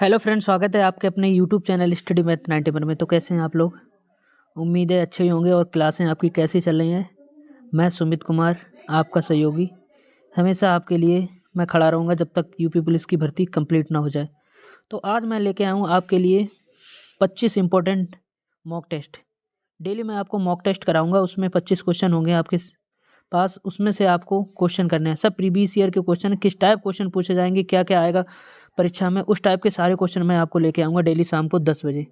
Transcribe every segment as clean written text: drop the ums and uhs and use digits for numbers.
Hello friends, स्वागत है आपके अपने यूट्यूब चैनल स्टडी मैथ 91 में। तो कैसे हैं आप लोग? उम्मीद है अच्छे ही होंगे। और क्लासें आपकी कैसी चल रही हैं? मैं सुमित कुमार, आपका सहयोगी, हमेशा आपके लिए मैं खड़ा रहूँगा जब तक यूपी पुलिस की भर्ती कंप्लीट ना हो जाए। तो आज मैं लेके आया हूँ आपके लिए 25 इंपॉर्टेंट मॉक टेस्ट। डेली मैं आपको मॉक टेस्ट कराऊंगा, उसमें 25 क्वेश्चन होंगे आपके पास। उसमें से आपको क्वेश्चन करने हैं, सब प्रीवियस ईयर के क्वेश्चन, किस टाइप क्वेश्चन पूछे जाएंगे, क्या क्या आएगा परीक्षा में, उस टाइप के सारे क्वेश्चन मैं आपको लेके आऊँगा डेली शाम को 10 बजे।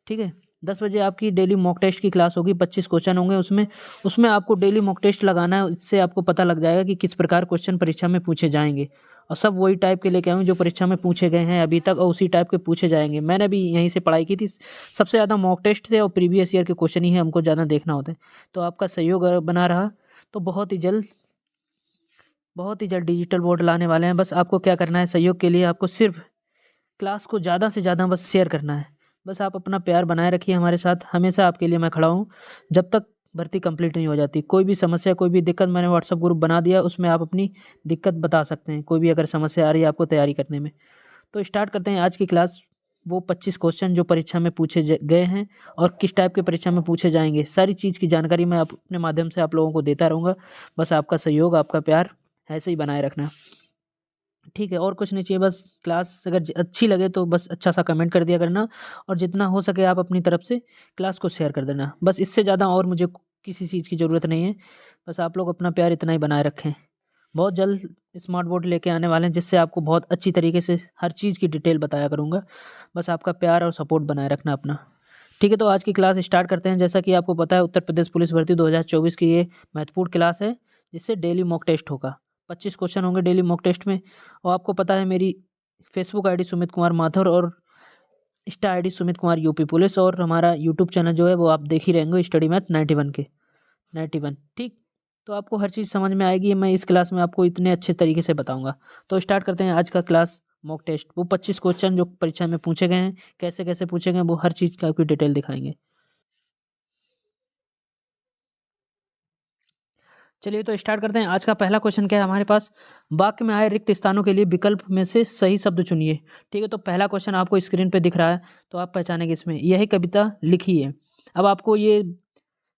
ठीक है, 10 बजे आपकी डेली मॉक टेस्ट की क्लास होगी। 25 क्वेश्चन होंगे उसमें उसमें आपको डेली मॉक टेस्ट लगाना है। इससे आपको पता लग जाएगा कि किस प्रकार क्वेश्चन परीक्षा में पूछे जाएंगे। और सब वही टाइप के लेके आऊँ जो परीक्षा में पूछे गए हैं अभी तक, और उसी टाइप के पूछे जाएंगे। मैंने भी यहीं से पढ़ाई की थी। सबसे ज़्यादा मॉक टेस्ट थे और प्रीवियस ईयर के क्वेश्चन ही है हमको ज़्यादा देखना होता है। तो आपका सहयोग अगर बना रहा तो बहुत ही जल्द डिजिटल बोर्ड लाने वाले हैं। बस आपको क्या करना है, सहयोग के लिए आपको सिर्फ क्लास को ज़्यादा से ज़्यादा बस शेयर करना है। बस आप अपना प्यार बनाए रखिए हमारे साथ, हमेशा आपके लिए मैं खड़ा हूँ जब तक भर्ती कंप्लीट नहीं हो जाती। कोई भी समस्या, कोई भी दिक्कत, मैंने व्हाट्सअप ग्रुप बना दिया, उसमें आप अपनी दिक्कत बता सकते हैं। कोई भी अगर समस्या आ रही है आपको तैयारी करने में, तो स्टार्ट करते हैं आज की क्लास। वो 25 क्वेश्चन जो परीक्षा में पूछे गए हैं और किस टाइप के परीक्षा में पूछे जाएंगे, सारी चीज़ की जानकारी मैं अपने माध्यम से आप लोगों को देता रहूँगा। बस आपका सहयोग, आपका प्यार ऐसे ही बनाए रखना। ठीक है, और कुछ नहीं चाहिए। बस क्लास अगर अच्छी लगे तो बस अच्छा सा कमेंट कर दिया करना, और जितना हो सके आप अपनी तरफ से क्लास को शेयर कर देना। बस इससे ज़्यादा और मुझे किसी चीज़ की ज़रूरत नहीं है। बस आप लोग अपना प्यार इतना ही बनाए रखें। बहुत जल्द स्मार्ट बोर्ड लेके आने वाले हैं, जिससे आपको बहुत अच्छी तरीके से हर चीज़ की डिटेल बताया करूँगा। बस आपका प्यार और सपोर्ट बनाए रखना अपना। ठीक है, तो आज की क्लास स्टार्ट करते हैं। जैसा कि आपको पता है, उत्तर प्रदेश पुलिस भर्ती 2024 की ये महत्वपूर्ण क्लास है, जिससे डेली मॉक टेस्ट होगा। 25 क्वेश्चन होंगे डेली मॉक टेस्ट में। और आपको पता है मेरी फेसबुक आईडी सुमित कुमार माथुर और Insta ID Sumit Kumar UP police, और हमारा यूट्यूब चैनल जो है वो आप देख ही रहेंगे, स्टडी मैथ 91 के 91। ठीक, तो आपको हर चीज़ समझ में आएगी। मैं इस क्लास में आपको इतने अच्छे तरीके से बताऊंगा। तो स्टार्ट करते हैं आज का क्लास मॉक टेस्ट। वो 25 क्वेश्चन जो परीक्षा में पूछे गए हैं, कैसे कैसे पूछे गए हैं, वो हर चीज़ का आपकी डिटेल दिखाएंगे। चलिए, तो स्टार्ट करते हैं। आज का पहला क्वेश्चन क्या है हमारे पास? वाक्य में आए रिक्त स्थानों के लिए विकल्प में से सही शब्द चुनिए। ठीक है, तो पहला क्वेश्चन आपको स्क्रीन पे दिख रहा है, तो आप पहचानेंगे इसमें। यही कविता लिखी है। अब आपको ये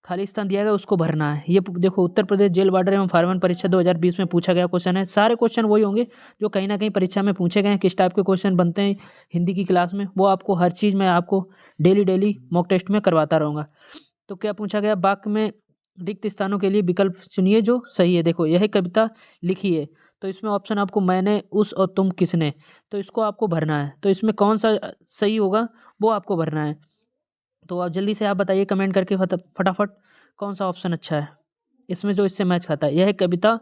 खाली स्थान दिया गया, उसको भरना है। ये देखो, उत्तर प्रदेश जेल वार्डन एवं फायरमैन परीक्षा 2020 में पूछा गया क्वेश्चन है। सारे क्वेश्चन वही होंगे जो कहीं ना कहीं परीक्षा में पूछे गए हैं। किस टाइप के क्वेश्चन बनते हैं हिंदी की क्लास में, वो आपको हर चीज़ मैं आपको डेली डेली मॉक टेस्ट में करवाता रहूँगा। तो क्या पूछा गया? वाक्य में रिक्त स्थानों के लिए विकल्प चुनिए जो सही है। देखो, यह कविता लिखी है, तो इसमें ऑप्शन आपको मैंने, उस और तुम, किसने, तो इसको आपको भरना है। तो इसमें कौन सा सही होगा वो आपको भरना है। तो आप जल्दी से आप बताइए कमेंट करके फटाफट कौन सा ऑप्शन अच्छा है इसमें जो इससे मैच खाता है। यह कविता,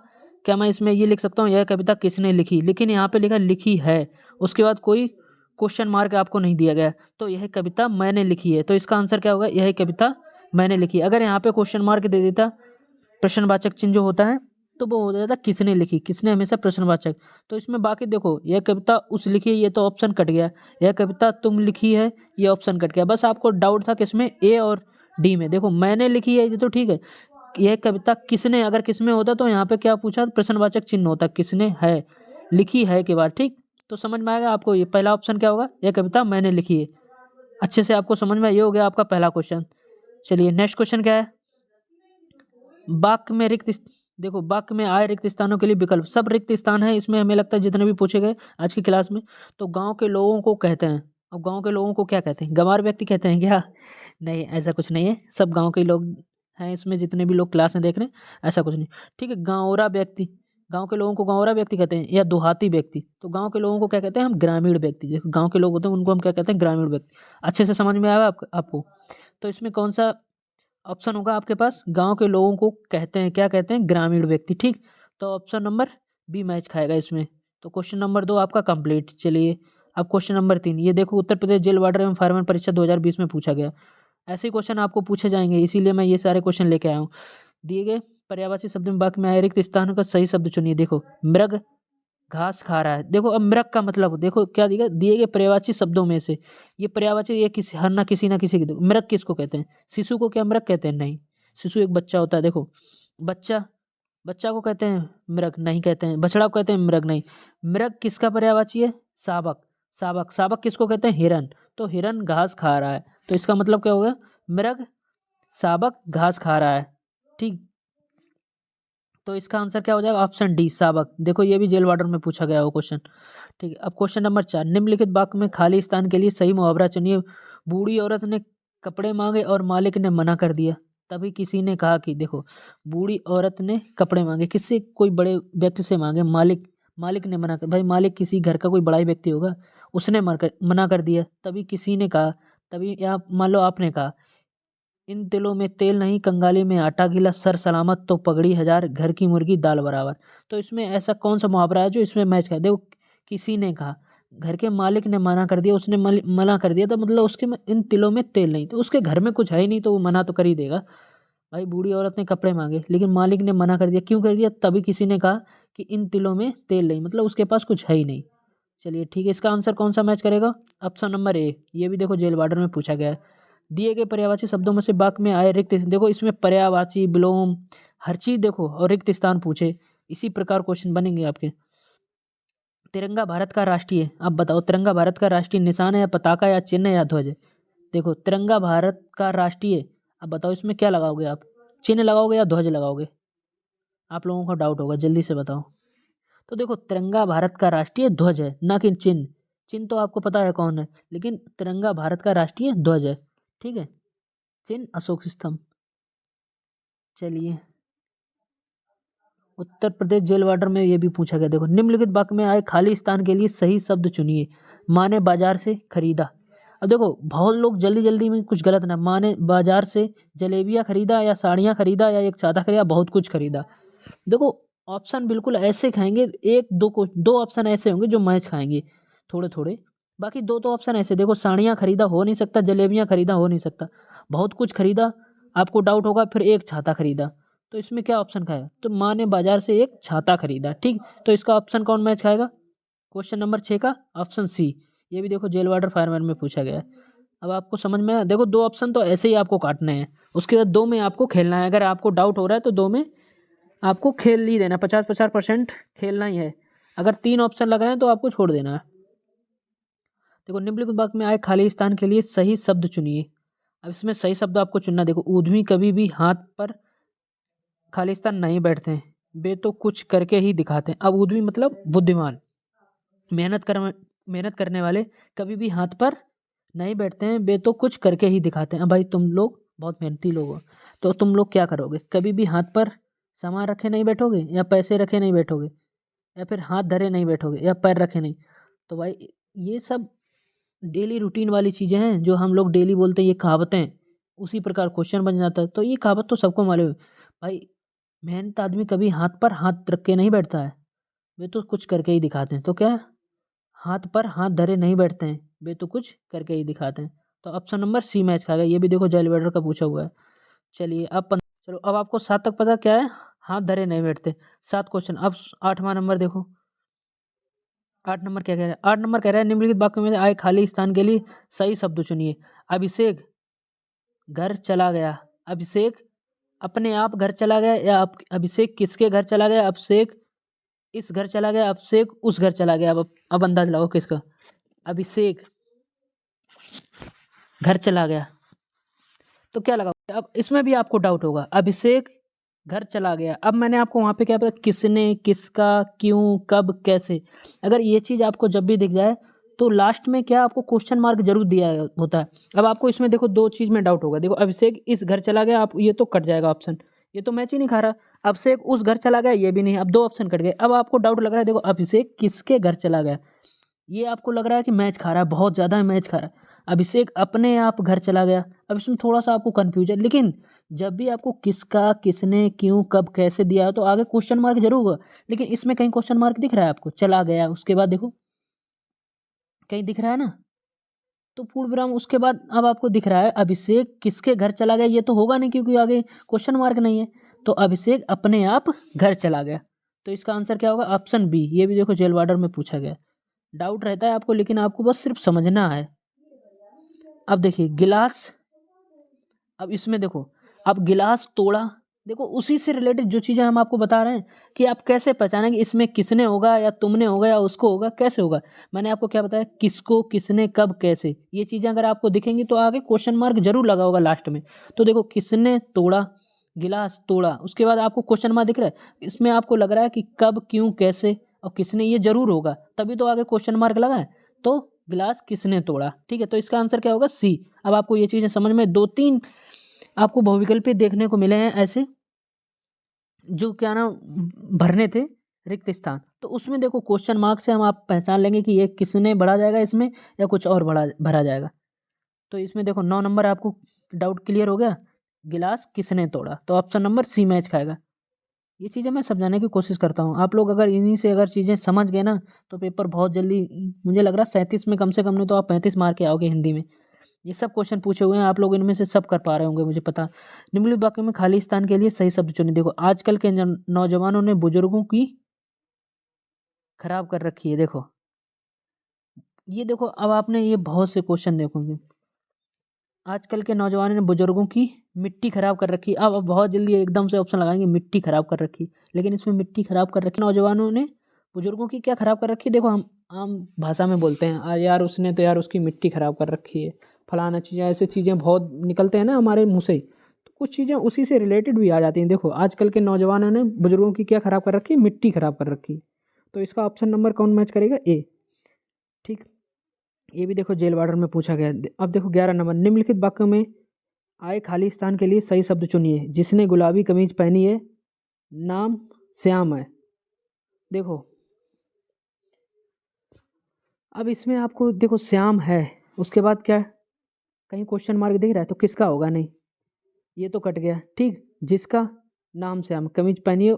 क्या मैं इसमें ये लिख सकता हूँ, यह कविता किसने लिखी, लेकिन यहाँ पे लिखा लिखी है, उसके बाद कोई क्वेश्चन मार्क आपको नहीं दिया गया। तो यह कविता मैंने लिखी है, तो इसका आंसर क्या होगा? यह कविता मैंने लिखी। अगर यहाँ पे क्वेश्चन मार्क दे देता, प्रश्नवाचक चिन्ह जो होता है, तो वो हो जाता किसने लिखी। किसने हमेशा प्रश्नवाचक। तो इसमें बाकी देखो, यह कविता उस लिखी है, ये तो ऑप्शन कट गया। यह कविता तुम लिखी है, ये ऑप्शन कट गया। बस आपको डाउट था किसमें, ए और डी में। देखो, मैंने लिखी है ये तो ठीक है। यह कविता किसने, अगर किसमें होता तो यहाँ पे क्या पूछा? प्रश्नवाचक चिन्ह होता, किसने है, लिखी है के बाद। ठीक, तो समझ में आएगा आपको। ये पहला ऑप्शन क्या होगा? यह कविता मैंने लिखी है। अच्छे से आपको समझ में, ये हो गया आपका पहला क्वेश्चन। चलिए, नेक्स्ट क्वेश्चन क्या है? वाक्य में देखो, वाक्य में आए रिक्त स्थानों के लिए विकल्प। सब रिक्त स्थान है इसमें, हमें लगता है जितने भी पूछे गए आज की क्लास में। तो गांव के लोगों को कहते हैं। अब गांव के लोगों को क्या कहते हैं? गंवार व्यक्ति कहते हैं क्या? नहीं, ऐसा कुछ नहीं है। सब गांव के लोग हैं इसमें, जितने भी लोग क्लास में देख रहे हैं, ऐसा कुछ नहीं। ठीक है, गांवरा व्यक्ति, गांव के लोगों को गांवरा व्यक्ति कहते हैं, या देहाती व्यक्ति। तो गांव के लोगों को क्या कहते हैं? हम ग्रामीण व्यक्ति। देखो, गांव के लोग होते हैं उनको हम क्या कहते हैं? ग्रामीण व्यक्ति। अच्छे से समझ में आया आपको? तो इसमें कौन सा ऑप्शन होगा आपके पास? गांव के लोगों को कहते हैं, क्या कहते हैं? ग्रामीण व्यक्ति। ठीक, तो ऑप्शन नंबर बी मैच खाएगा इसमें। तो क्वेश्चन नंबर 2 आपका कंप्लीट। चलिए, अब क्वेश्चन नंबर 3। ये देखो, उत्तर प्रदेश जेल वार्डन एवं फायरमैन परीक्षा 2020 में पूछा गया। ऐसे ही क्वेश्चन आपको पूछे जाएंगे, इसीलिए मैं ये सारे क्वेश्चन लेके आया हूँ। दिए गए पर्यायवाची शब्द में वाक्य में आए रिक्त स्थान का सही शब्द चुनिए। देखो, मृग घास खा रहा है। देखो, अब मृग का मतलब, देखो क्या दिए गए पर्यायवाची शब्दों में से ये पर्यायवाची, ये किसी हर ना किसी की मृग किसको कहते हैं? शिशु को क्या मृग कहते हैं? नहीं, शिशु एक बच्चा होता है। देखो, बच्चा, बच्चा को कहते हैं मृग? नहीं कहते हैं। बछड़ा को कहते हैं मृग? नहीं। मृग किसका पर्यायवाची है? शावक। शावक, शावक किसको कहते हैं? हिरन। तो हिरन घास खा रहा है, तो इसका मतलब क्या हो गया? मृग शावक घास खा रहा है। ठीक, तो इसका आंसर क्या हो जाएगा? ऑप्शन डी शावक। देखो ये भी जेल वार्डन में पूछा गया वो क्वेश्चन। ठीक है, अब क्वेश्चन नंबर 4, निम्नलिखित वाक्य में खाली स्थान के लिए सही मुहावरा चुनिए। बूढ़ी औरत ने कपड़े मांगे और मालिक ने मना कर दिया। तभी किसी ने कहा कि, देखो बूढ़ी औरत ने कपड़े मांगे, किससे? कोई बड़े व्यक्ति से मांगे, मालिक मालिक ने मना कर, भाई मालिक किसी घर का कोई बड़ा ही व्यक्ति होगा, उसने मना कर दिया। तभी किसी ने कहा, तभी आप मान लो आपने कहा, इन तिलों में तेल नहीं, कंगाली में आटा गीला, सर सलामत तो पगड़ी हजार, घर की मुर्गी दाल बराबर। तो इसमें ऐसा कौन सा मुहावरा है जो इसमें मैच कर? देखो किसी ने कहा, घर के मालिक ने मना कर दिया, उसने मना कर दिया, तो मतलब उसके इन तिलों में तेल नहीं, तो उसके घर में कुछ है ही नहीं, तो वो मना तो कर ही देगा। भाई बूढ़ी औरत ने कपड़े मांगे लेकिन मालिक ने मना कर दिया, क्यों कर दिया? तभी किसी ने कहा कि इन तिलों में तेल नहीं, मतलब उसके पास कुछ है ही नहीं। चलिए ठीक है, इसका आंसर कौन सा मैच करेगा? Option number A. ये भी देखो जेल वार्डन में पूछा गया है। दिए गए पर्यायवाची शब्दों में से वाक्य में आए रिक्त, देखो इसमें पर्यायवाची, विलोम, हर चीज देखो, और रिक्त स्थान पूछे, इसी प्रकार क्वेश्चन बनेंगे आपके। तिरंगा भारत का राष्ट्रीय, अब बताओ तिरंगा भारत का राष्ट्रीय निशान है या पताका या चिन्ह या ध्वज है? देखो तिरंगा भारत का राष्ट्रीय, अब बताओ इसमें क्या लगाओगे आप? चिन्ह लगाओगे या ध्वज लगाओगे? आप लोगों को डाउट होगा, जल्दी से बताओ। तो देखो तिरंगा भारत का राष्ट्रीय ध्वज है, ना कि चिन्ह। चिन्ह तो आपको पता है कौन है, लेकिन तिरंगा भारत का राष्ट्रीय ध्वज है। ठीक है, चिन्ह अशोक स्तंभ। चलिए, उत्तर प्रदेश जेल वार्डन में ये भी पूछा गया। देखो निम्नलिखित वाक्य में आए खाली स्थान के लिए सही शब्द चुनिए। माँ ने बाजार से खरीदा। अब देखो बहुत लोग जल्दी जल्दी में कुछ गलत ना, माँ ने बाजार से जलेबियाँ खरीदा या साड़ियाँ खरीदा या एक छाता खरीदा, बहुत कुछ खरीदा। देखो ऑप्शन बिल्कुल ऐसे खाएंगे, एक दो को दो ऑप्शन ऐसे होंगे जो मैच खाएंगे थोड़े थोड़े, बाकी दो तो ऑप्शन ऐसे। देखो साड़ियाँ खरीदा हो नहीं सकता, जलेबियाँ खरीदा हो नहीं सकता, बहुत कुछ खरीदा, आपको डाउट होगा, फिर एक छाता खरीदा। तो इसमें क्या ऑप्शन खाएगा? तो माँ ने बाजार से एक छाता खरीदा। ठीक, तो इसका ऑप्शन कौन मैच खाएगा? क्वेश्चन नंबर 6 का ऑप्शन सी। ये भी देखो जेल वार्डर फायरमैन में पूछा गया है। अब आपको समझ में आया? देखो दो ऑप्शन तो ऐसे ही आपको काटने हैं, उसके बाद दो में आपको खेलना है। अगर आपको डाउट हो रहा है तो दो में आपको खेल ही देना, 50-50% खेलना ही है। अगर तीन ऑप्शन लग रहे हैं तो आपको छोड़ देना है। देखो निम्नलिखित वाक्य में आए खाली स्थान के लिए सही शब्द चुनिए। अब इसमें सही शब्द आपको चुनना। देखो ऊधमी कभी भी हाथ पर खालिस्तान नहीं बैठते हैं, वे तो कुछ करके ही दिखाते हैं। अब ऊधमी मतलब बुद्धिमान, मेहनत करने वाले कभी भी हाथ पर नहीं बैठते हैं, वे तो कुछ करके ही दिखाते हैं। अब भाई तुम लोग बहुत मेहनती लोग हो, तो तुम लोग क्या करोगे? कभी भी हाथ पर सामान रखे नहीं बैठोगे, या पैसे रखे नहीं बैठोगे, या फिर हाथ धरे नहीं बैठोगे, या पैर रखे नहीं। तो भाई ये सब डेली रूटीन वाली चीज़ें हैं जो हम लोग डेली बोलते हैं, ये कहावतें। उसी प्रकार क्वेश्चन बन जाता है, तो ये कहावत तो सबको मालूम है भाई। मेहनत आदमी कभी हाथ पर हाथ रख के नहीं बैठता है, वे तो कुछ करके ही दिखाते हैं। तो क्या हाथ पर हाथ धरे नहीं बैठते हैं, वे तो कुछ करके ही दिखाते हैं। तो ऑप्शन नंबर सी मैच खाएगा। ये भी देखो जेल वेडर का पूछा हुआ है। चलिए अब चलो अब आपको 7 तक पता क्या है? हाथ धरे नहीं बैठते। 7 क्वेश्चन। अब 8वां नंबर देखो, 8 नंबर क्या कह रहा है? 8 नंबर कह रहा है निम्नलिखित वाक्य में आए खाली स्थान के लिए सही शब्द चुनिए। अभिषेक घर चला गया। अभिषेक अपने आप घर चला गया, या अभिषेक किसके घर चला गया? अभिषेक इस घर चला गया, अभिषेक उस घर चला गया। अब अंदाज लगाओ किसका? अभिषेक घर चला गया, तो क्या लगा? अब इसमें भी आपको डाउट होगा, अभिषेक घर चला गया। अब मैंने आपको वहां पे क्या पता, किसने, किसका, क्यों, कब, कैसे। अगर ये चीज आपको जब भी दिख जाए तो लास्ट में क्या आपको क्वेश्चन मार्क जरूर दिया होता है। अब आपको इसमें देखो दो चीज में डाउट होगा। देखो अभिषेक इस घर चला गया, आप ये तो कट जाएगा ऑप्शन, ये तो मैच ही नहीं खा रहा। अभिषेक उस घर चला गया, ये भी नहीं, अब दो ऑप्शन कट गए। अब आपको डाउट लग रहा है, देखो अभिषेक किसके घर चला गया, ये आपको लग रहा है कि मैच खा रहा है, बहुत ज़्यादा मैच खा रहा है। अभिषेक अपने आप घर चला गया, अब इसमें थोड़ा सा आपको कन्फ्यूजन। लेकिन जब भी आपको किसका, किसने, क्यों, कब, कैसे दिया हो तो आगे क्वेश्चन मार्क जरूर होगा। लेकिन इसमें कहीं क्वेश्चन मार्क दिख रहा है आपको? चला गया, उसके बाद देखो कहीं दिख रहा है ना, तो पूर्ण विराम, उसके बाद अब आपको दिख रहा है अभिषेक किसके घर चला गया, ये तो होगा नहीं क्योंकि आगे क्वेश्चन मार्क नहीं है। तो अभिषेक अपने आप घर चला गया, तो इसका आंसर क्या होगा? Option B. ये भी देखो जेल वार्डर में पूछा गया। डाउट रहता है आपको, लेकिन आपको बस सिर्फ समझना है। अब देखिए गिलास, अब इसमें देखो, अब गिलास तोड़ा, देखो उसी से रिलेटेड जो चीज़ें हम आपको बता रहे हैं कि आप कैसे पहचानेंगे इसमें किसने होगा या तुमने होगा या उसको होगा, कैसे होगा। मैंने आपको क्या बताया, किसको, किसने, कब, कैसे, ये चीज़ें अगर आपको दिखेंगी तो आगे क्वेश्चन मार्क जरूर लगा होगा लास्ट में। तो देखो किसने तोड़ा गिलास तोड़ा, उसके बाद आपको क्वेश्चन मार्क दिख रहा है, इसमें आपको लग रहा है कि कब, क्यों, कैसे और किसने, ये जरूर होगा, तभी तो आगे क्वेश्चन मार्क लगा है। तो गिलास किसने तोड़ा, ठीक है, तो इसका आंसर क्या होगा, सी। अब आपको ये चीज़ें समझ में, 2-3 आपको बहुविकल्पी देखने को मिले हैं ऐसे जो क्या ना भरने थे रिक्त स्थान, तो उसमें देखो क्वेश्चन मार्क से हम आप पहचान लेंगे कि ये किसने भरा जाएगा इसमें या कुछ और भरा भरा जाएगा। तो इसमें देखो 9 नंबर आपको डाउट क्लियर हो गया, गिलास किसने तोड़ा, तो ऑप्शन नंबर सी मैच खाएगा। ये चीज़ें मैं समझाने की कोशिश करता हूँ, आप लोग अगर इन्हीं से अगर चीज़ें समझ गए ना तो पेपर बहुत जल्दी, मुझे लग रहा है 37 में कम से कम नहीं तो आप 35 मार के आओगे हिंदी में। ये सब क्वेश्चन पूछे हुए हैं, आप लोग इनमें से सब कर पा रहे होंगे मुझे पता। निम्नलिखित वाक्य में खाली स्थान के लिए सही शब्द चुनिए। देखो आजकल के नौजवानों ने बुजुर्गों की खराब कर रखी है। देखो ये देखो, अब आपने ये बहुत से क्वेश्चन देखोगे, आजकल के नौजवानों ने बुजुर्गों की मिट्टी खराब कर रखी। अब बहुत जल्दी एकदम से ऑप्शन लगाएंगे मिट्टी खराब कर रखी, लेकिन इसमें मिट्टी खराब कर रखी नौजवानों ने बुजुर्गों की क्या खराब कर रखी। देखो हम आम भाषा में बोलते हैं यार उसने तो यार उसकी मिट्टी खराब कर रखी है, फलाना चीज़ें, ऐसे चीज़ें बहुत निकलते हैं ना हमारे मुँह से ही, तो कुछ चीज़ें उसी से रिलेटेड भी आ जाती हैं। देखो आजकल के नौजवानों ने बुजुर्गों की क्या खराब कर रखी है, मिट्टी खराब कर रखी है। तो इसका ऑप्शन नंबर कौन मैच करेगा, ए। ठीक, ये भी देखो जेल वार्डन में पूछा गया है। अब देखो 11 नंबर, निम्नलिखित वाक्यों में आए खाली स्थान के लिए सही शब्द चुनिए। जिसने गुलाबी कमीज पहनी है, नाम श्याम है। देखो अब इसमें आपको देखो श्याम है, उसके बाद क्या है? कहीं क्वेश्चन मार्क दिख रहा है तो किसका होगा, नहीं, ये तो कट गया। ठीक, जिसका नाम श्याम, कमीज पहनी है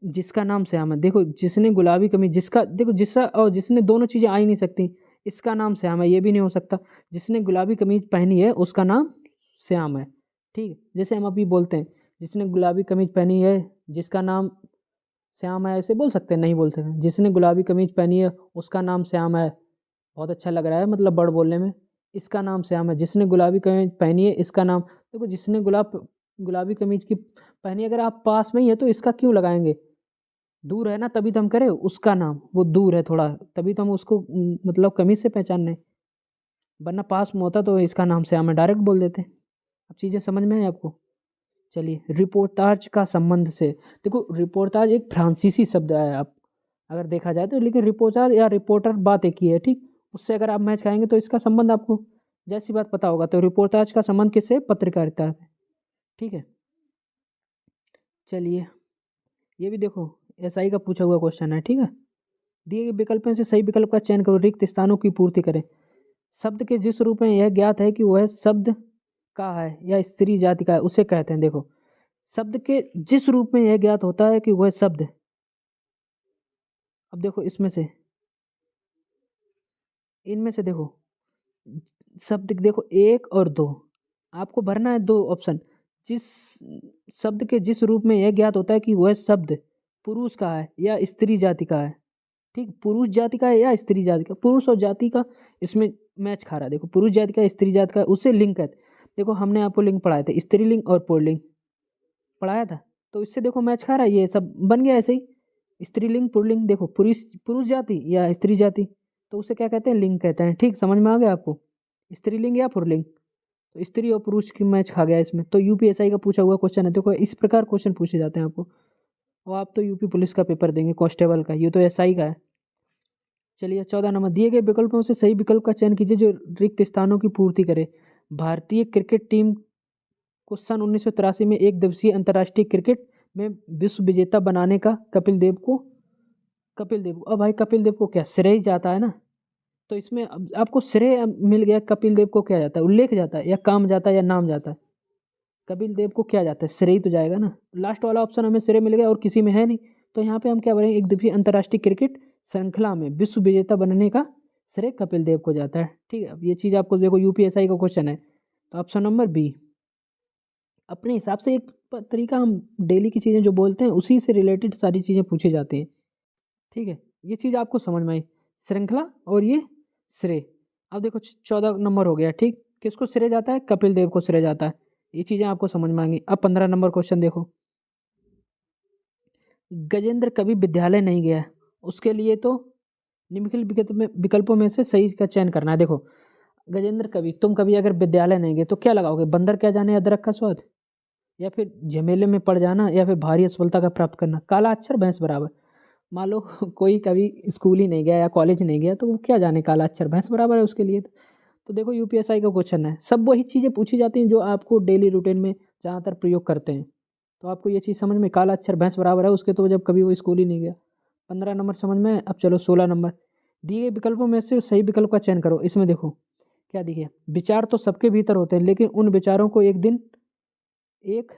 जिसका नाम श्याम है। देखो जिसने गुलाबी कमीज, जिसका, देखो जिसका और जिसने, दोनों चीज़ें आ ही नहीं सकती। इसका नाम श्याम है ये भी नहीं हो सकता, जिसने गुलाबी कमीज पहनी है उसका नाम श्याम है। ठीक, जैसे हम अभी बोलते हैं जिसने गुलाबी कमीज पहनी है जिसका नाम श्याम है, ऐसे बोल सकते हैं, नहीं बोल सकते। जिसने गुलाबी कमीज पहनी है उसका नाम श्याम है, बहुत अच्छा लग रहा है मतलब बड़ बोलने में। इसका नाम श्याम है, जिसने गुलाबी कमीज पहनी है इसका नाम, देखो जिसने गुलाबी कमीज की पहनी, अगर आप पास में ही है तो इसका क्यों लगाएंगे, दूर है ना, तभी तो हम करें उसका नाम, वो दूर है थोड़ा, तभी तो हम उसको मतलब कमीज से पहचान रहे हैं, वरना पास में होता तो इसका नाम श्याम है डायरेक्ट बोल देते। अब चीज़ें समझ में आई आपको। चलिए, रिपोर्टाज का संबंध से, देखो रिपोर्टाज एक फ्रांसीसी शब्द है, आप अगर देखा जाए तो, लेकिन रिपोर्टाज या रिपोर्टर बात एक ही है। ठीक, उससे अगर आप मैच खाएंगे तो इसका संबंध आपको जैसी बात पता होगा। तो रिपोर्टाज का संबंध किससे, पत्रकारिता से। ठीक है, चलिए ये भी देखो एसआई का पूछा हुआ क्वेश्चन है। ठीक है, दिए गए विकल्पों से सही विकल्प का चयन करो, रिक्त स्थानों की पूर्ति करें। शब्द के जिस रूप में यह ज्ञात है कि वह शब्द का है या स्त्री जाति का है उसे कहते हैं। देखो शब्द के जिस रूप में यह ज्ञात होता है कि वह शब्द, अब देखो इसमें से, इनमें से देखो शब्द, देखो 1 और 2 आपको भरना है, 2 ऑप्शन। जिस शब्द के जिस रूप में यह ज्ञात होता है कि वह शब्द पुरुष का है या स्त्री जाति का है। ठीक, पुरुष जाति का है या स्त्री जाति का, पुरुष और जाति का इसमें मैच खा रहा है। देखो पुरुष जाति का, स्त्री जाति का, उससे लिंक कहते। देखो हमने आपको लिंक पढ़ाए थे, स्त्रीलिंग और पुल्लिंग पढ़ाया था, तो इससे देखो मैच खा रहा है, ये सब बन गया ऐसे ही। स्त्रीलिंग पुल्लिंग, देखो पुरुष पुरुष जाति या स्त्री जाति, तो उसे क्या कहते हैं, लिंग कहते हैं। ठीक, समझ में आ गया आपको, स्त्रीलिंग या पुल्लिंग, तो स्त्री और पुरुष की मैच खा गया इसमें। तो यूपीएसआई का पूछा हुआ क्वेश्चन है, देखो इस प्रकार क्वेश्चन पूछे जाते हैं आपको। और आप तो यूपी पुलिस का पेपर देंगे, कांस्टेबल का, ये तो एसआई का है। चलिए 14 नंबर, दिए गए विकल्पों से सही विकल्प का चयन कीजिए जो रिक्त स्थानों की पूर्ति करे। भारतीय क्रिकेट टीम को सन 1983 में एक दिवसीय अंतर्राष्ट्रीय क्रिकेट में विश्व विजेता बनाने का कपिल देव को, अब भाई कपिल देव को क्या श्रेय जाता है ना, तो इसमें अब आपको श्रेय मिल गया, कपिल देव को क्या जाता है, उल्लेख जाता है या काम जाता है या नाम जाता है। कपिल देव को क्या जाता है, श्रेय तो जाएगा ना, लास्ट वाला ऑप्शन हमें श्रेय मिल गया और किसी में है नहीं, तो यहाँ पे हम क्या बोलेंगे, एक दिवसीय अंतर्राष्ट्रीय क्रिकेट श्रृंखला में विश्व विजेता बनने का श्रेय कपिल देव को जाता है। ठीक है, अब ये चीज़ आपको देखो यूपीएसआई का क्वेश्चन है, तो ऑप्शन नंबर बी। अपने हिसाब से एक तरीका, हम डेली की चीज़ें जो बोलते हैं उसी से रिलेटेड सारी चीज़ें पूछी जाती हैं। ठीक है, ये चीज़ आपको समझ में आई, श्रृंखला और ये श्रेय। अब देखो 14 नंबर हो गया। ठीक, किसको श्रेय जाता है, कपिल देव को श्रेय जाता है। ये चीज़ें आपको समझ में आएंगी। अब 15 नंबर क्वेश्चन देखो। गजेंद्र कभी विद्यालय नहीं गया, उसके लिए तो निम्नलिखित विकल्पों में से सही का चयन करना है। देखो गजेंद्र कभी, तुम कभी अगर विद्यालय नहीं गए तो क्या लगाओगे? बंदर क्या जाने अदरक का स्वाद, या फिर झमेले में पड़ जाना, या फिर भारी असफलता का प्राप्त करना। काला अक्षर भैंस बराबर। मान लो कोई कभी स्कूल ही नहीं गया या कॉलेज नहीं गया तो वो क्या जाने काला अक्षर भैंस बराबर है उसके लिए। तो देखो यूपीएसआई का क्वेश्चन है, सब वही चीज़ें पूछी जाती हैं जो आपको डेली रूटीन में ज़्यादातर प्रयोग करते हैं। तो आपको ये चीज़ समझ में, काला अक्षर भैंस बराबर है उसके, तो जब कभी वो स्कूल ही नहीं गया। 15 नंबर समझ में। अब चलो 16 नंबर। दिए गए विकल्पों में से सही विकल्प का चयन करो। इसमें देखो क्या दिखे, विचार तो सबके भीतर होते हैं लेकिन उन विचारों को एक दिन एक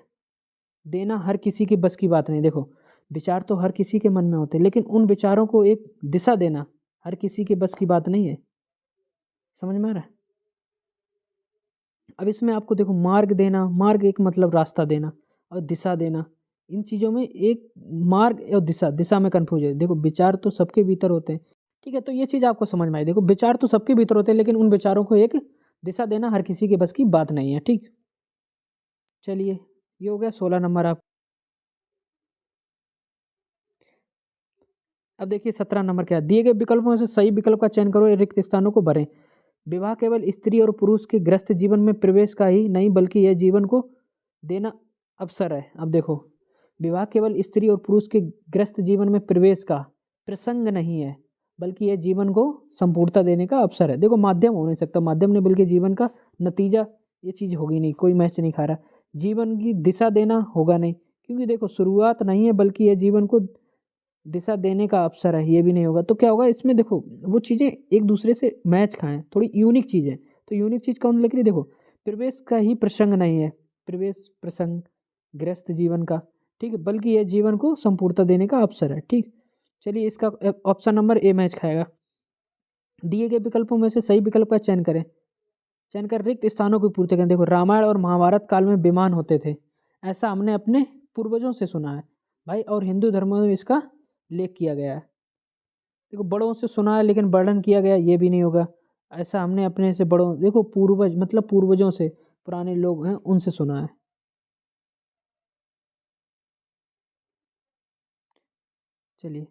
देना हर किसी की बस की बात नहीं। देखो विचार तो हर किसी के मन में होते हैं लेकिन उन विचारों को एक दिशा देना हर किसी के बस की बात नहीं है। समझ में आ रहा है? अब इसमें आपको देखो मार्ग देना, मार्ग एक मतलब रास्ता देना, और दिशा देना, इन चीज़ों में एक मार्ग और दिशा, दिशा में कन्फ्यूज है। देखो विचार तो सबके भीतर होते हैं, ठीक है, तो ये चीज़ आपको समझ में आई। देखो विचार तो सबके भीतर होते हैं लेकिन उन विचारों को एक दिशा देना हर किसी के बस की बात नहीं है। ठीक, चलिए ये हो गया 16 नंबर। आप अब देखिए 17 नंबर क्या है? दिए गए विकल्पों में से सही विकल्प का चयन करो, रिक्त स्थानों को भरें। विवाह केवल स्त्री और पुरुष के ग्रस्त जीवन में प्रवेश का ही नहीं बल्कि यह जीवन को देना अवसर है। अब देखो विवाह केवल स्त्री और पुरुष के ग्रस्त जीवन में प्रवेश का प्रसंग नहीं है बल्कि यह जीवन को संपूर्णता देने का अवसर है। देखो माध्यम हो नहीं सकता, माध्यम ने बल्कि जीवन का नतीजा, ये चीज़ होगी नहीं, कोई मैच नहीं खा रहा। जीवन की दिशा देना होगा नहीं क्योंकि देखो शुरुआत नहीं है बल्कि यह जीवन को दिशा देने का अवसर है, ये भी नहीं होगा। तो क्या होगा इसमें? देखो वो चीज़ें एक दूसरे से मैच खाएं, थोड़ी यूनिक चीज़ है। तो यूनिक चीज़ कौन लग रही है? देखो प्रवेश का ही प्रसंग नहीं है, प्रवेश प्रसंग गृहस्थ जीवन का, ठीक है, बल्कि यह जीवन को संपूर्णता देने का अवसर है। ठीक, चलिए इसका ऑप्शन नंबर ए मैच खाएगा। दिए गए विकल्पों में से सही विकल्प का चयन करें। चयन कर रिक्त स्थानों की पूर्ति करें। देखो रामायण और महाभारत काल में विमान होते थे, ऐसा हमने अपने पूर्वजों से सुना है भाई, और हिंदू धर्म में इसका उल्लेख किया गया है। देखो बड़ों से सुना है लेकिन वर्णन किया गया, ये भी नहीं होगा। ऐसा हमने अपने से बड़ों, देखो पूर्वज मतलब पूर्वजों से, पुराने लोग हैं उनसे सुना है। चलिए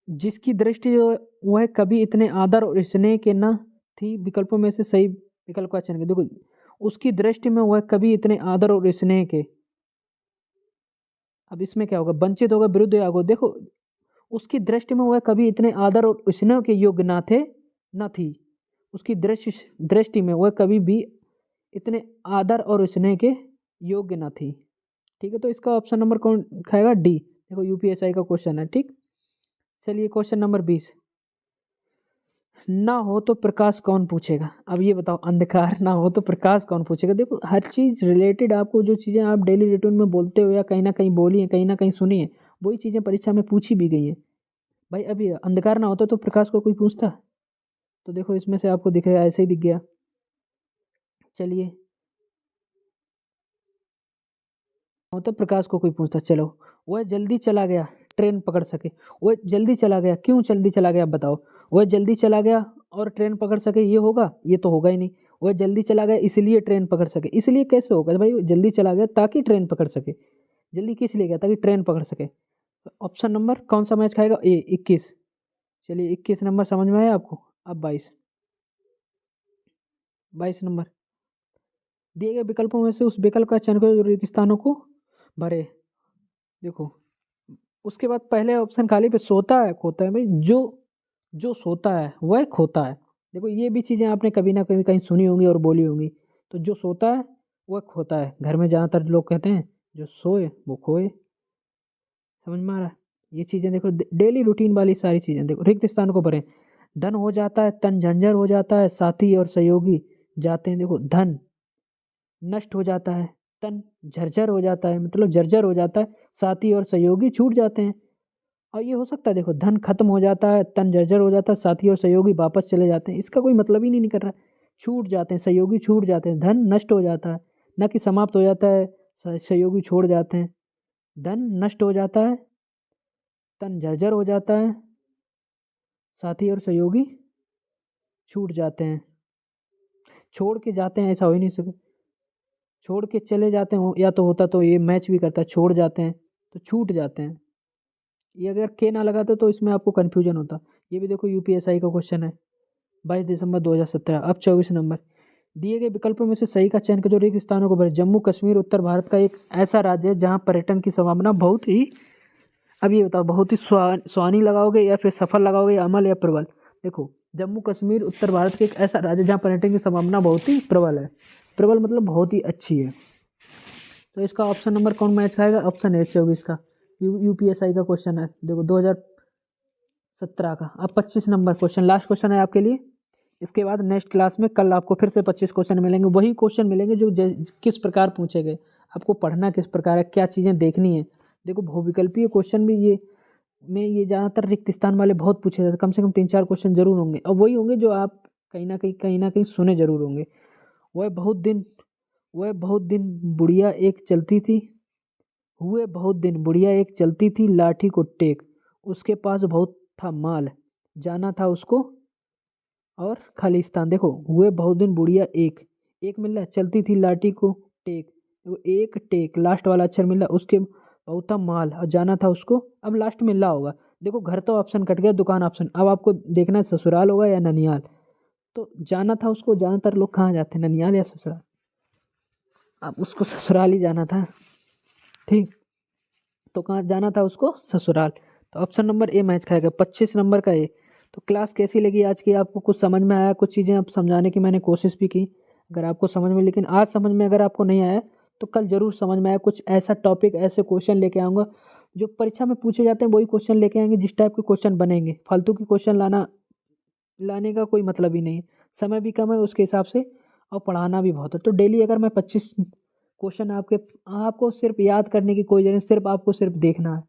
जिसकी दृष्टि जो है, वह कभी इतने आदर और स्नेह के न थी। विकल्पों में से सही विकल्प का चयन करें। देखो उसकी दृष्टि में वह कभी इतने आदर और स्नेह के, अब इसमें क्या होगा? वंचित होगा, विरुद्ध या आगो। देखो उसकी दृष्टि में वह कभी इतने आदर और स्नेह के योग्य ना थे, न थी। उसकी दृष्टि में वह कभी भी इतने आदर और स्नेह के योग्य न थी। ठीक है, तो इसका ऑप्शन नंबर कौन खाएगा? डी। देखो यूपीएसआई का क्वेश्चन है। ठीक, चलिए क्वेश्चन नंबर 20। ना हो तो प्रकाश कौन पूछेगा? अब ये बताओ, अंधकार ना हो तो प्रकाश कौन पूछेगा? देखो हर चीज़ रिलेटेड, आपको जो चीज़ें आप डेली रूटीन में बोलते हो या कहीं ना कहीं बोली है, कहीं ना कहीं सुनी है, वही चीज़ें परीक्षा में पूछी भी गई है भाई। अभी अंधकार ना होता तो प्रकाश को कोई पूछता? तो देखो इसमें से आपको दिखेगा, ऐसे ही दिख गया। चलिए होता प्रकाश को कोई पूछता, चलो वह जल्दी चला गया ट्रेन पकड़ सके। वह जल्दी चला गया, क्यों जल्दी चला गया बताओ? वह जल्दी चला गया और ट्रेन पकड़ सके, ये होगा? ये तो होगा ही नहीं। वह जल्दी चला गया इसलिए ट्रेन पकड़ सके, इसलिए कैसे होगा भाई? जल्दी चला गया ताकि ट्रेन पकड़ सके, जल्दी किस लिए गया? ताकि ट्रेन पकड़ सके। ऑप्शन नंबर कौन सा मैच खाएगा? ए 21। चलिए 21 नंबर समझ में आया आपको। अब 22 नंबर। दिए गए विकल्पों में से उस विकल्प का चयन करो जो रेगिस्तानों को भरे। देखो उसके बाद पहले ऑप्शन खाली पे सोता है खोता है भाई, जो जो सोता है वह खोता है। देखो ये भी चीज़ें आपने कभी ना कभी कहीं सुनी होंगी और बोली होंगी। तो जो सोता है वह खोता है, घर में ज़्यादातर लोग कहते हैं जो सोए वो खोए। समझ में आ रहा है? ये चीज़ें देखो डेली रूटीन वाली सारी चीज़ें। देखो रिक्त स्थान को भरें। धन हो जाता है, तन झंझर हो जाता है, साथी और सहयोगी जाते हैं। देखो धन नष्ट हो जाता है, तन झरझर हो जाता है मतलब जर्जर हो जाता है, साथी और सहयोगी छूट जाते हैं। और ये हो सकता है, देखो धन खत्म हो जाता है, तन जर्जर हो जाता है, साथी और सहयोगी वापस चले जाते हैं। इसका कोई मतलब ही नहीं कर रहा है। छूट जाते हैं, सहयोगी छूट जाते हैं, धन नष्ट हो जाता है, न कि समाप्त हो जाता है। सहयोगी छोड़ जाते हैं, धन नष्ट हो जाता है, तन जर्जर हो जाता है, साथी और सहयोगी छूट जाते हैं। छोड़ के जाते हैं ऐसा हो ही नहीं सके, छोड़ के चले जाते हैं या तो होता तो ये मैच भी करता, छोड़ जाते हैं तो छूट जाते हैं। ये अगर के ना लगाते तो इसमें आपको कन्फ्यूजन होता। ये भी देखो यूपीएसआई का क्वेश्चन है 22 दिसंबर 2017। अब 24 नंबर, दिए गए विकल्पों में से सही का चयन करो, रिक्त स्थानों को भरें। जम्मू कश्मीर उत्तर भारत का एक ऐसा राज्य है जहाँ पर्यटन की संभावना बहुत ही, अब ये बताओ बहुत ही सुहानी लगाओगे या फिर सफल लगाओगे, अमल या प्रबल। देखो जम्मू कश्मीर उत्तर भारत का एक ऐसा राज्य जहाँ पर्यटन की संभावना बहुत ही प्रबल है। प्रबल मतलब बहुत ही अच्छी है। तो इसका ऑप्शन नंबर कौन मैच खाएगा? ऑप्शन है 24 का। यूपीएसआई का क्वेश्चन है देखो 2017 का। अब 25 नंबर क्वेश्चन, लास्ट क्वेश्चन है आपके लिए। इसके बाद नेक्स्ट क्लास में कल आपको फिर से 25 क्वेश्चन मिलेंगे। वही क्वेश्चन मिलेंगे जो किस प्रकार पूछे गए, आपको पढ़ना किस प्रकार है, क्या चीज़ें देखनी है। देखो बहुविकल्पीय क्वेश्चन भी ये ज़्यादातर रिक्त स्थान वाले बहुत पूछे जाते हैं। कम से कम 3-4 क्वेश्चन जरूर होंगे और वही होंगे जो आप कहीं ना कहीं सुने जरूर होंगे। वह बहुत दिन बुढ़िया एक चलती थी, हुए बहुत दिन बुढ़िया एक चलती थी लाठी को टेक, उसके पास बहुत था माल, जाना था उसको और खालिस्तान। देखो हुए बहुत दिन बुढ़िया एक मिल रहा है, चलती थी लाठी को टेक, देखो एक टेक लास्ट वाला अक्षर मिल रहा है, उसके बहुत था माल और जाना था उसको। अब लास्ट में ला होगा। देखो घर तो ऑप्शन कट गया, दुकान ऑप्शन। अब आपको देखना है ससुराल होगा या ननियाल। तो जाना था उसको, ज़्यादातर लोग कहाँ जाते हैं, ननियाल या ससुराल। अब उसको ससुराल ही जाना था, ठीक। तो कहाँ जाना था उसको? ससुराल। तो ऑप्शन नंबर ए मैच खाएगा 25 नंबर का ए। तो क्लास कैसी लगी आज की? आपको कुछ समझ में आया? कुछ चीज़ें आप समझाने की मैंने कोशिश भी की अगर आपको समझ में, लेकिन आज समझ में अगर आपको नहीं आया तो कल जरूर समझ में आया। कुछ ऐसा टॉपिक, ऐसे क्वेश्चन लेके आऊँगा जो परीक्षा में पूछे जाते हैं, वही क्वेश्चन लेके आएंगे जिस टाइप के क्वेश्चन बनेंगे। फालतू के क्वेश्चन लाने का कोई मतलब ही नहीं है। समय भी कम है उसके हिसाब से और पढ़ाना भी बहुत है। तो डेली अगर मैं 25 क्वेश्चन आपको सिर्फ याद करने की कोई जरूरत, सिर्फ आपको सिर्फ देखना है।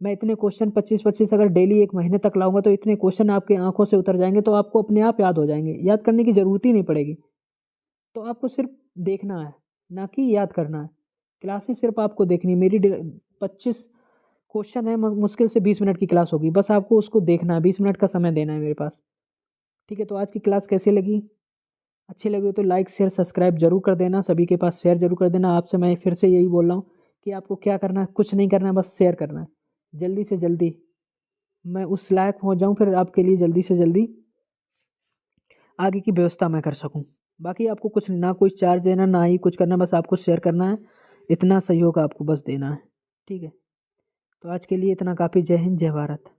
मैं इतने क्वेश्चन 25-25 अगर डेली 1 महीने तक लाऊंगा तो इतने क्वेश्चन आपके आंखों से उतर जाएंगे, तो आपको अपने आप याद हो जाएंगे, याद करने की ज़रूरत ही नहीं पड़ेगी। तो आपको सिर्फ देखना है, ना कि याद करना है। क्लासेस सिर्फ आपको देखनी है। मेरी 25 क्वेश्चन है, मुश्किल से 20 मिनट की क्लास होगी, बस आपको उसको देखना है। 20 मिनट का समय देना है मेरे पास, ठीक है। तो आज की क्लास कैसी लगी? अच्छी लगी हो तो लाइक शेयर सब्सक्राइब जरूर कर देना, सभी के पास शेयर जरूर कर देना। आपसे मैं फिर से यही बोल रहा हूँ कि आपको क्या करना है, कुछ नहीं करना है, बस शेयर करना है। जल्दी से जल्दी मैं उस लायक हो जाऊँ, फिर आपके लिए जल्दी से जल्दी आगे की व्यवस्था मैं कर सकूँ। बाकी आपको कुछ ना कोई चार्ज देना, ना ही कुछ करना, बस आपको शेयर करना है। इतना सहयोग आपको बस देना है, ठीक है। तो आज के लिए इतना काफ़ी। जय हिंद, जय भारत।